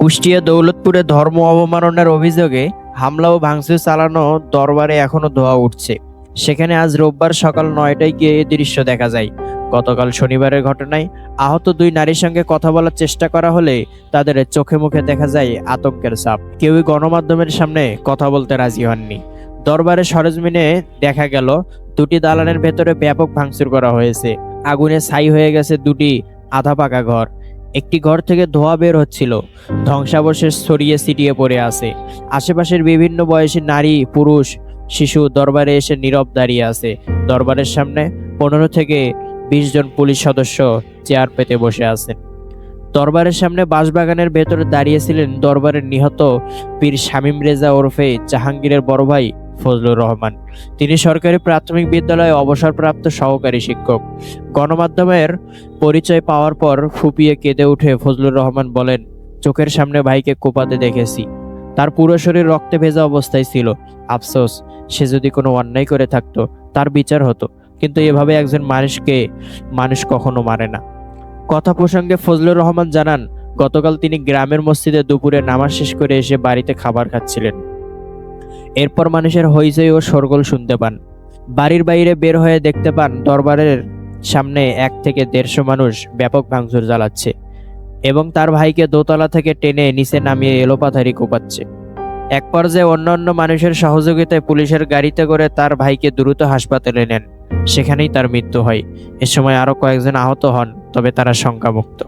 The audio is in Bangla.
কুষ্টিয়া দৌলতপুরে ধর্ম অবমাননার অভিযোগে হামলা ও ভাঙচুর চালানো দরবারে এখনো ধোঁয়া উঠছে। সেখানে আজ রোববার সকাল 9টায় গিয়ে এ দৃশ্য দেখা যায়। গতকাল শনিবারের ঘটনায় আহত দুই নারীর সঙ্গে কথা বলার চেষ্টা করা হলে তাদের চোখে মুখে দেখা যায় আতঙ্কের ছাপ। কেউই গণমাধ্যমের সামনে কথা বলতে রাজি হননি। দরবারের সরেজমিনে দেখা গেল দুটি দালানের ভেতরে ব্যাপক ভাঙচুর করা হয়েছে। আগুনে ছাই হয়ে গেছে দুটি আধা পাকা ঘর। একটি ঘর থেকে ধোঁয়া বের হচ্ছিল। ধ্বংসাবশেষ ছড়িয়ে ছিটিয়ে পড়ে আছে। আশেপাশের বিভিন্ন বয়সী নারী, পুরুষ, শিশু দরবারে এসে নীরব দাঁড়িয়ে আছে। দরবারের সামনে 15 থেকে 20 জন পুলিশ সদস্য চেয়ার পেতে বসে আছেন। দরবারের সামনে বাঁশবাগানের ভেতরে দাঁড়িয়েছিলেন দরবারের নিহত পীর শামীম রেজা ওরফে জাহাঙ্গীরের বড় ভাই ফজলুর রহমান। তিনি সরকারি প্রাথমিক বিদ্যালয়ে অবসরপ্রাপ্ত সহকারী শিক্ষক। গণমাধ্যমের পরিচয় পাওয়ার পর ফুপিয়ে কেঁদে উঠে ফজলুর রহমান বলেন, চোখের সামনে ভাইকে কোপাতে দেখেছি। তার পুরো শরীর রক্তে ভেজা অবস্থায় ছিল। আফসোস, সে যদি কোনো অন্যায় করে থাকতো তার বিচার হতো, কিন্তু এভাবে একজন মানুষকে মানুষ কখনো মারে না। কথা প্রসঙ্গে ফজলুর রহমান জানান, গতকাল তিনি গ্রামের মসজিদে দুপুরে নামাজ শেষ করে এসে বাড়িতে খাবার খাচ্ছিলেন। এরপর মানুষের হইচই ও শোরগোল শুনতে পান। বাড়ির বাইরে বের হয়ে দেখতে পান দরবারের সামনে 1 থেকে 150 মানুষ ব্যাপক ভাঙচুর চালাচ্ছে এবং তার ভাইকে দোতলা থেকে টেনে নিচে নামিয়ে এলোপাথারি কোপাচ্ছে। এক পর্যায়ে অন্যান্য মানুষের সহযোগিতায় পুলিশের গাড়িতে করে তার ভাইকে দ্রুত হাসপাতালে নেন। সেখানেই তার মৃত্যু হয়। এ সময় আরো কয়েকজন আহত হন, তবে তারা শঙ্কামুক্ত।